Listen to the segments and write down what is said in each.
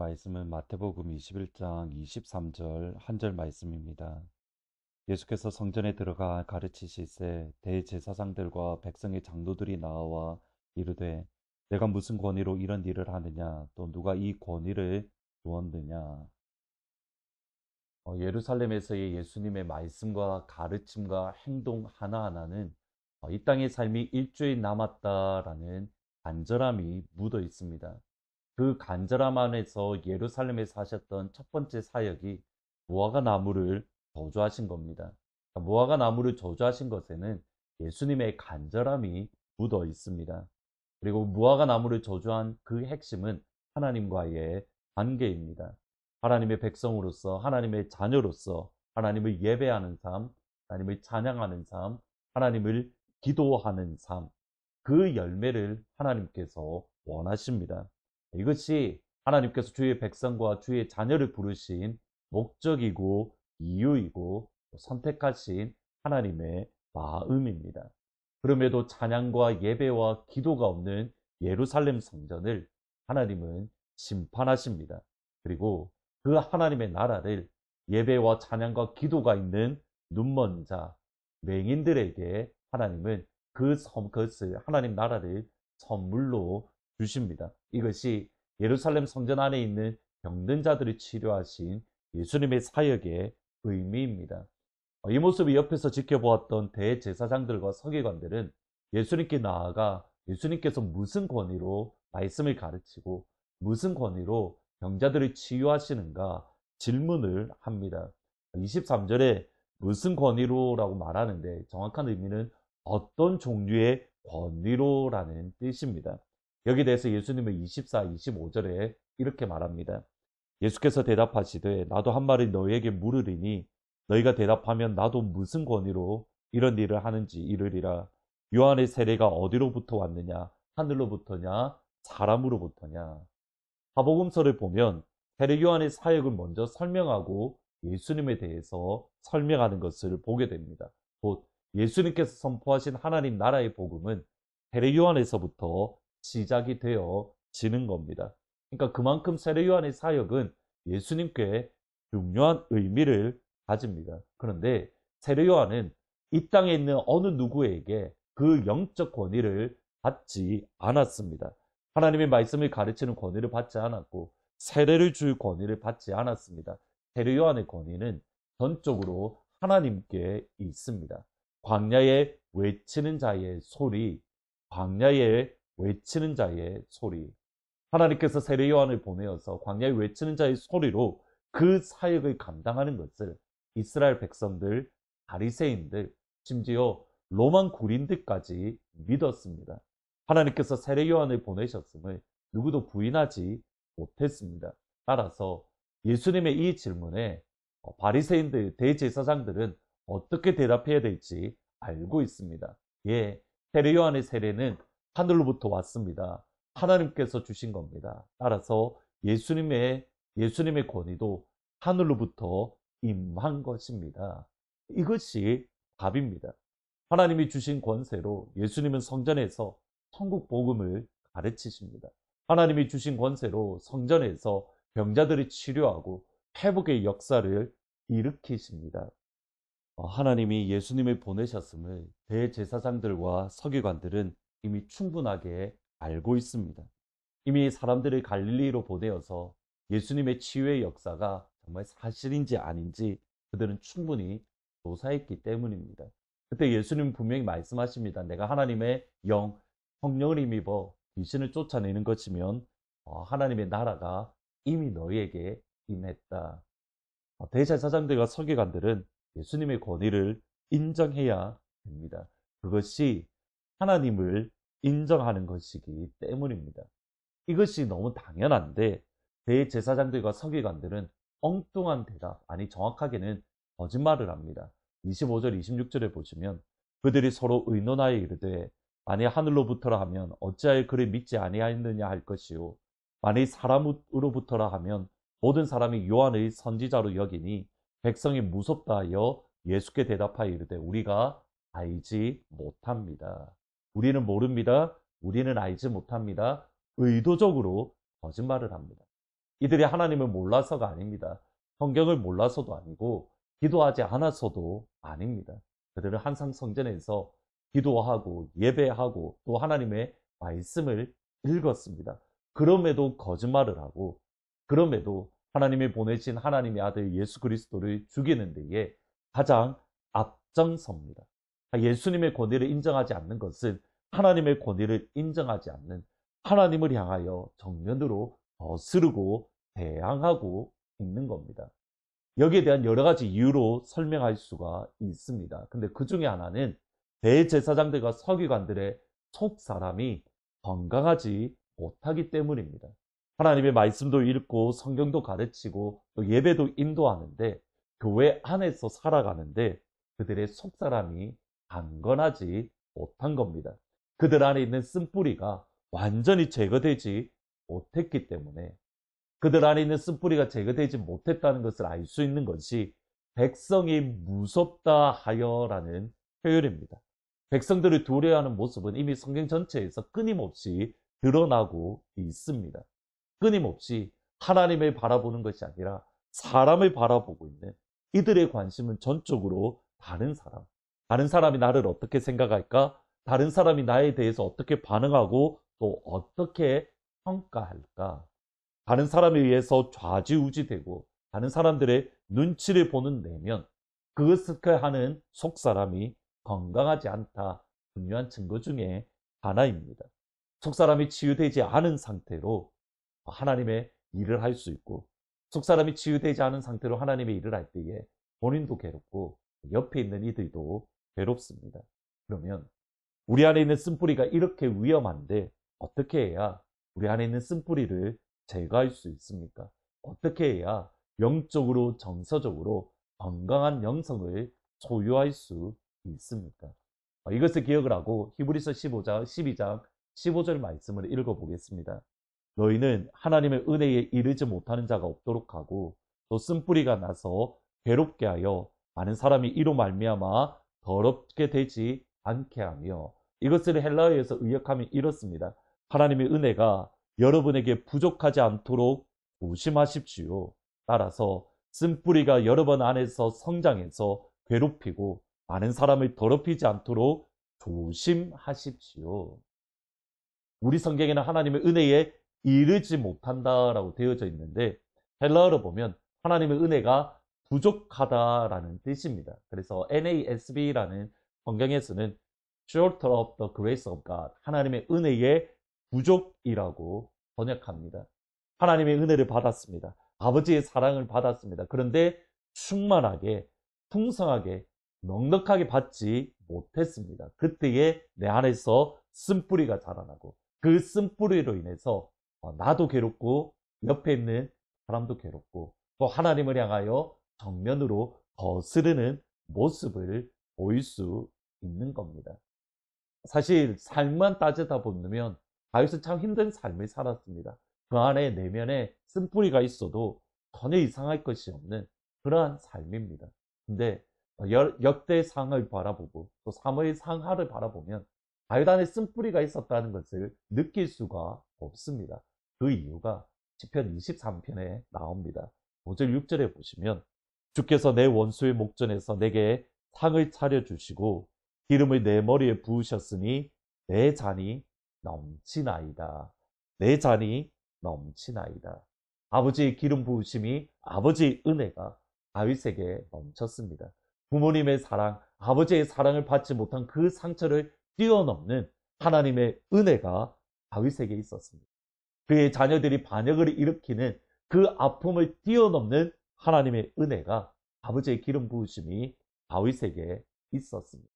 말씀은 마태복음 21장 23절 한 절 말씀입니다. 예수께서 성전에 들어가 가르치실세 대제사장들과 백성의 장로들이 나와 이르되 내가 무슨 권위로 이런 일을 하느냐 또 누가 이 권위를 주었느냐. 예루살렘에서의 예수님의 말씀과 가르침과 행동 하나하나는 이 땅의 삶이 일주일 남았다라는 간절함이 묻어 있습니다. 그 간절함 안에서 예루살렘에서 하셨던 첫 번째 사역이 무화과 나무를 저주하신 겁니다. 무화과 나무를 저주하신 것에는 예수님의 간절함이 묻어 있습니다. 그리고 무화과 나무를 저주한 그 핵심은 하나님과의 관계입니다. 하나님의 백성으로서, 하나님의 자녀로서 하나님을 예배하는 삶, 하나님을 찬양하는 삶, 하나님을 기도하는 삶, 그 열매를 하나님께서 원하십니다. 이것이 하나님께서 주의 백성과 주의 자녀를 부르신 목적이고 이유이고 선택하신 하나님의 마음입니다. 그럼에도 찬양과 예배와 기도가 없는 예루살렘 성전을 하나님은 심판하십니다. 그리고 그 하나님의 나라를 예배와 찬양과 기도가 있는 눈먼 자, 맹인들에게 하나님은 그것을 하나님 나라를 선물로 주십니다. 이것이 예루살렘 성전 안에 있는 병든 자들을 치료하신 예수님의 사역의 의미입니다. 이 모습을 옆에서 지켜보았던 대제사장들과 서기관들은 예수님께 나아가 예수님께서 무슨 권위로 말씀을 가르치고 무슨 권위로 병자들을 치유하시는가 질문을 합니다. 23절에 무슨 권위로라고 말하는데 정확한 의미는 어떤 종류의 권위로라는 뜻입니다. 여기에 대해서 예수님은 24, 25절에 이렇게 말합니다. 예수께서 대답하시되 나도 한 말을 너희에게 물으리니 너희가 대답하면 나도 무슨 권위로 이런 일을 하는지 이르리라. 요한의 세례가 어디로부터 왔느냐? 하늘로부터냐? 사람으로부터냐? 사복음서를 보면 세례 요한의 사역을 먼저 설명하고 예수님에 대해서 설명하는 것을 보게 됩니다. 곧 예수님께서 선포하신 하나님 나라의 복음은 세례 요한에서부터 시작이 되어지는 겁니다. 그러니까 그만큼 세례 요한의 사역은 예수님께 중요한 의미를 가집니다. 그런데 세례 요한은 이 땅에 있는 어느 누구에게 그 영적 권위를 받지 않았습니다. 하나님의 말씀을 가르치는 권위를 받지 않았고 세례를 줄 권위를 받지 않았습니다. 세례 요한의 권위는 전적으로 하나님께 있습니다. 광야에 외치는 자의 소리, 광야에 외치는 자의 소리. 하나님께서 세례 요한을 보내어서 광야에 외치는 자의 소리로 그 사역을 감당하는 것을 이스라엘 백성들, 바리새인들, 심지어 로만 군인들까지 믿었습니다. 하나님께서 세례 요한을 보내셨음을 누구도 부인하지 못했습니다. 따라서 예수님의 이 질문에 바리새인들, 대제사장들은 어떻게 대답해야 될지 알고 있습니다. 예, 세례 요한의 세례는 하늘로부터 왔습니다. 하나님께서 주신 겁니다. 따라서 예수님의 권위도 하늘로부터 임한 것입니다. 이것이 답입니다. 하나님이 주신 권세로 예수님은 성전에서 천국 복음을 가르치십니다. 하나님이 주신 권세로 성전에서 병자들을 치료하고 회복의 역사를 일으키십니다. 하나님이 예수님을 보내셨음을 대제사장들과 서기관들은 이미 충분하게 알고 있습니다. 이미 사람들을 갈릴리로 보내어서 예수님의 치유의 역사가 정말 사실인지 아닌지 그들은 충분히 조사했기 때문입니다. 그때 예수님 분명히 말씀하십니다. 내가 하나님의 성령을 힘입어 귀신을 쫓아내는 것이면 하나님의 나라가 이미 너희에게 임했다. 대제사장들과 서기관들은 예수님의 권위를 인정해야 됩니다. 그것이 하나님을 인정하는 것이기 때문입니다. 이것이 너무 당연한데 대제사장들과 서기관들은 엉뚱한 대답, 아니 정확하게는 거짓말을 합니다. 25절, 26절에 보시면 그들이 서로 의논하여 이르되 만일 하늘로부터라 하면 어찌하여 그를 믿지 아니하였느냐 할 것이요 만일 사람으로부터라 하면 모든 사람이 요한의 선지자로 여기니 백성이 무섭다 하여 예수께 대답하여 이르되 우리가 알지 못합니다. 우리는 모릅니다. 우리는 알지 못합니다. 의도적으로 거짓말을 합니다. 이들이 하나님을 몰라서가 아닙니다. 성경을 몰라서도 아니고 기도하지 않아서도 아닙니다. 그들은 항상 성전에서 기도하고 예배하고 또 하나님의 말씀을 읽었습니다. 그럼에도 거짓말을 하고 그럼에도 하나님이 보내신 하나님의 아들 예수 그리스도를 죽이는 데에 가장 앞장섭니다. 예수님의 권위를 인정하지 않는 것은 하나님의 권위를 인정하지 않는, 하나님을 향하여 정면으로 거스르고 대항하고 있는 겁니다. 여기에 대한 여러 가지 이유로 설명할 수가 있습니다. 근데 그 중에 하나는 대제사장들과 서기관들의 속 사람이 건강하지 못하기 때문입니다. 하나님의 말씀도 읽고 성경도 가르치고 또 예배도 인도하는데 교회 안에서 살아가는데 그들의 속 사람이 강건하지 못한 겁니다. 그들 안에 있는 쓴뿌리가 완전히 제거되지 못했기 때문에, 그들 안에 있는 쓴뿌리가 제거되지 못했다는 것을 알 수 있는 것이 백성이 무섭다 하여라는 표현입니다. 백성들을 두려워하는 모습은 이미 성경 전체에서 끊임없이 드러나고 있습니다. 끊임없이 하나님을 바라보는 것이 아니라 사람을 바라보고 있는, 이들의 관심은 전적으로 다른 사람이 나를 어떻게 생각할까? 다른 사람이 나에 대해서 어떻게 반응하고 또 어떻게 평가할까? 다른 사람에 의해서 좌지우지되고 다른 사람들의 눈치를 보는 내면, 그것을 하는 속사람이 건강하지 않다, 중요한 증거 중에 하나입니다. 속사람이 치유되지 않은 상태로 하나님의 일을 할 수 있고, 속사람이 치유되지 않은 상태로 하나님의 일을 할 때에 본인도 괴롭고 옆에 있는 이들도 괴롭습니다. 그러면 우리 안에 있는 쓴뿌리가 이렇게 위험한데 어떻게 해야 우리 안에 있는 쓴뿌리를 제거할 수 있습니까? 어떻게 해야 영적으로 정서적으로 건강한 영성을 소유할 수 있습니까? 이것을 기억을 하고 히브리서 12장 15절 말씀을 읽어보겠습니다. 너희는 하나님의 은혜에 이르지 못하는 자가 없도록 하고 또 쓴뿌리가 나서 괴롭게 하여 많은 사람이 이로 말미암아 더럽게 되지 않게 하며, 이것을 헬라어에서 의역하면 이렇습니다. 하나님의 은혜가 여러분에게 부족하지 않도록 조심하십시오. 따라서 쓴뿌리가 여러분 안에서 성장해서 괴롭히고 많은 사람을 더럽히지 않도록 조심하십시오. 우리 성경에는 하나님의 은혜에 이르지 못한다라고 되어져 있는데 헬라어로 보면 하나님의 은혜가 부족하다라는 뜻입니다. 그래서 NASB라는 성경에서는 short of the grace of God, 하나님의 은혜의 부족이라고 번역합니다. 하나님의 은혜를 받았습니다. 아버지의 사랑을 받았습니다. 그런데 충만하게, 풍성하게, 넉넉하게 받지 못했습니다. 그때에 내 안에서 쓴뿌리가 자라나고 그 쓴뿌리로 인해서 나도 괴롭고 옆에 있는 사람도 괴롭고 또 하나님을 향하여 정면으로 거스르는 모습을 보일 수 있는 겁니다. 사실 삶만 따지다 보면 다윗은 참 힘든 삶을 살았습니다. 그 안에 내면에 쓴뿌리가 있어도 전혀 이상할 것이 없는 그러한 삶입니다. 근데 역대상을 바라보고 또 사무엘 상하를 바라보면 다윗 안에 쓴뿌리가 있었다는 것을 느낄 수가 없습니다. 그 이유가 시편 23편에 나옵니다. 5절 6절에 보시면 주께서 내 원수의 목전에서 내게 상을 차려주시고 기름을 내 머리에 부으셨으니 내 잔이 넘치나이다. 내 잔이 넘치나이다. 아버지의 기름 부으심이, 아버지의 은혜가 다윗에게 넘쳤습니다. 부모님의 사랑, 아버지의 사랑을 받지 못한 그 상처를 뛰어넘는 하나님의 은혜가 다윗에게 있었습니다. 그의 자녀들이 반역을 일으키는 그 아픔을 뛰어넘는 하나님의 은혜가, 아버지의 기름 부으심이 다윗에게 있었습니다.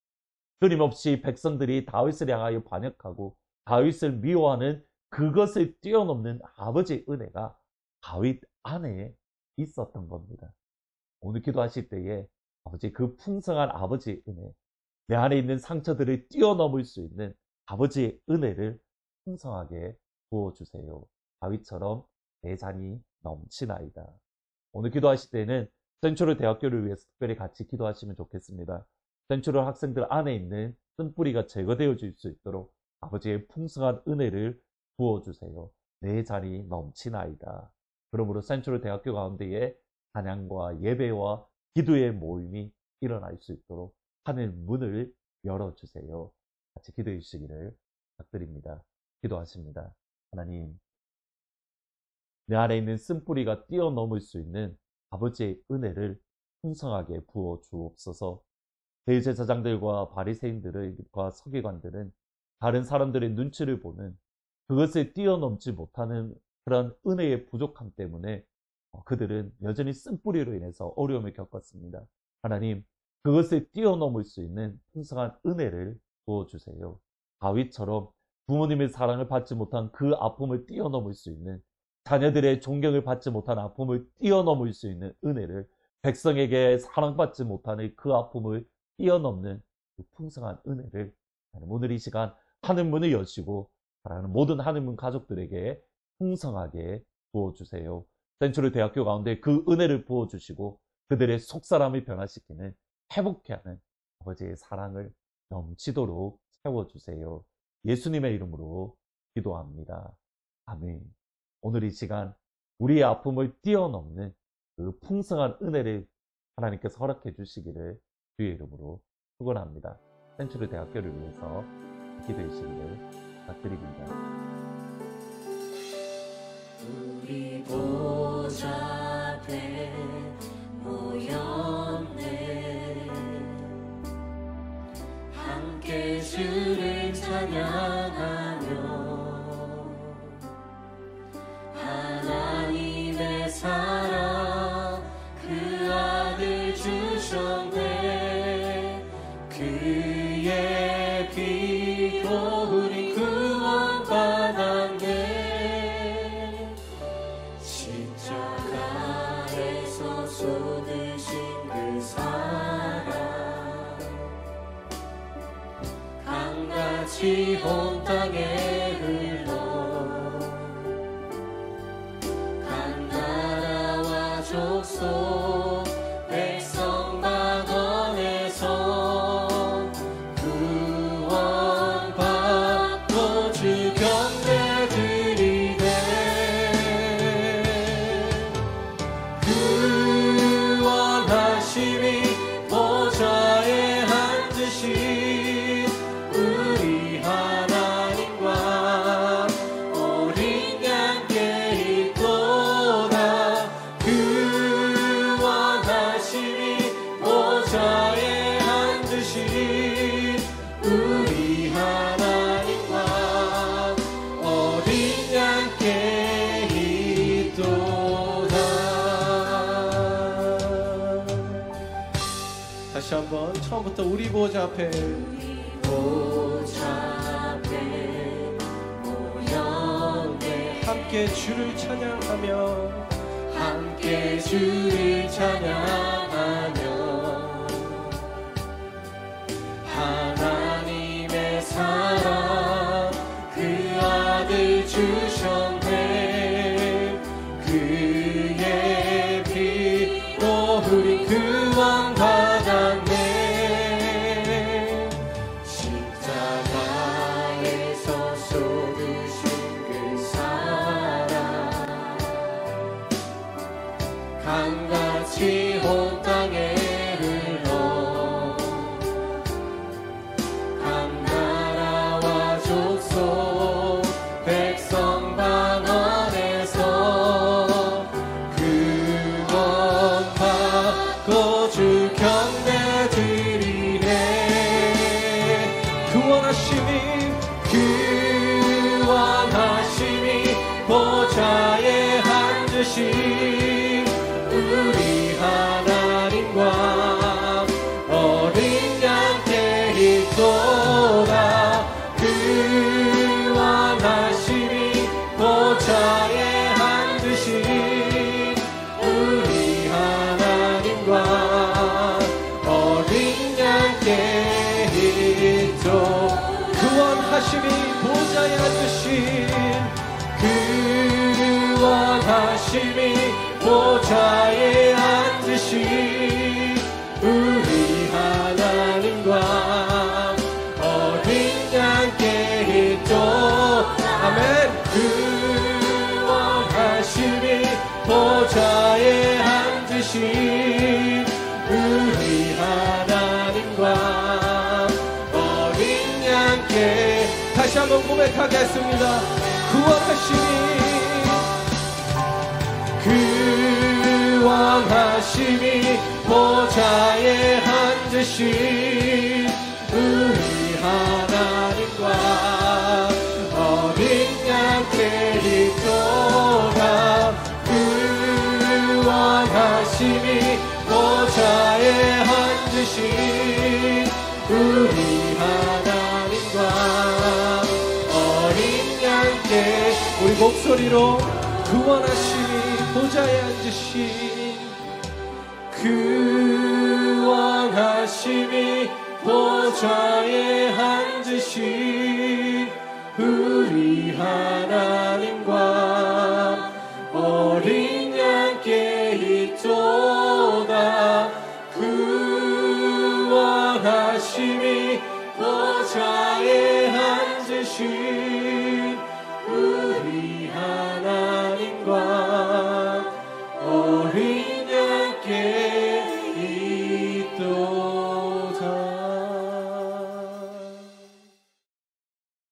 끊임없이 백성들이 다윗을 향하여 반역하고 다윗을 미워하는 그것을 뛰어넘는 아버지의 은혜가 다윗 안에 있었던 겁니다. 오늘 기도하실 때에 아버지, 그 풍성한 아버지의 은혜, 내 안에 있는 상처들을 뛰어넘을 수 있는 아버지의 은혜를 풍성하게 부어주세요. 다윗처럼 내 잔이 넘치나이다. 오늘 기도하실 때는 센츄럴 대학교를 위해서 특별히 같이 기도하시면 좋겠습니다. 센츄럴 학생들 안에 있는 쓴뿌리가 제거되어질 수 있도록 아버지의 풍성한 은혜를 부어주세요. 내 잔이 넘치나이다. 그러므로 센트럴 대학교 가운데에 찬양과 예배와 기도의 모임이 일어날 수 있도록 하늘 문을 열어주세요. 같이 기도해 주시기를 부탁드립니다. 기도하십니다. 하나님, 내 안에 있는 쓴뿌리가 뛰어넘을 수 있는 아버지의 은혜를 풍성하게 부어 주옵소서. 대제사장들과 바리새인들과 서기관들은 다른 사람들의 눈치를 보는 그것을 뛰어넘지 못하는 그런 은혜의 부족함 때문에 그들은 여전히 쓴뿌리로 인해서 어려움을 겪었습니다. 하나님, 그것을 뛰어넘을 수 있는 풍성한 은혜를 부어주세요. 다윗처럼 부모님의 사랑을 받지 못한 그 아픔을 뛰어넘을 수 있는, 자녀들의 존경을 받지 못한 아픔을 뛰어넘을 수 있는 은혜를, 백성에게 사랑받지 못하는 그 아픔을 뛰어넘는 그 풍성한 은혜를 오늘 이 시간 하늘문을 여시고 사랑하는 모든 하늘문 가족들에게 풍성하게 부어주세요. 센츄리 대학교 가운데 그 은혜를 부어주시고 그들의 속사람을 변화시키는, 회복케 하는 아버지의 사랑을 넘치도록 채워주세요. 예수님의 이름으로 기도합니다. 아멘. 오늘 이 시간 우리의 아픔을 뛰어넘는 그 풍성한 은혜를 하나님께서 허락해 주시기를 주의 이름으로 축원합니다. 센츄리 대학교를 위해서 기도해 주시기를 부탁드립니다. 우리 보좌 앞에 모였네. 함께 주를 찬양하며 하나님의 사랑 그 아들 주셨네. 그의 피로 우리 구원받았네. 십자가에서 쏟으신 그 사랑 강같이 온 땅에 흘러 각 나라와 족속 백성 방언에서 구원받고 주 경배 드리네. 구원하심이 보좌에 앉으신 우리 하나님과 어린 양께 있도다. 구원하심이 보좌에 앉으신 우리 하나님과 어린 양께 있도다. 다시 한번 처음부터 우리 보좌 앞에 모였네. 함께 주를 찬양하며 함께 주를 찬양하며 하나님의 사랑 그 아들 주셨네. 그의 피로 우리 구원받았네. 십자가에서 쏟으신 그 사랑 강같이 온 땅에 흘러 각 나라와 족속 백성 방언에서 구원받고 주 경배 드리네. 구원하심이 보좌에 앉으신 우리 하나님과 어린 양께 있도다. 구원하심이 보좌에 앉으신 우리 하나님과 어린 양께 있도다. 구원하심이 보좌에 앉으신 구원하심이 보좌에 앉으신 우리 하나님과 어린 양께 있도다. 아멘. 구원하심이 한번 고백하겠습니다. 구원하심이 보좌에 앉으신 우리 하나님과 어린 양 그리스도가 구원하심이 보좌에 앉으신 우리 하나님과 어린 양께 우리 목소리로 구원하심이 보좌에 앉으신 구원하심이 보좌에 앉으신 우리 하나님과 어린 양께 있도다 구원하심이 보좌에 앉으신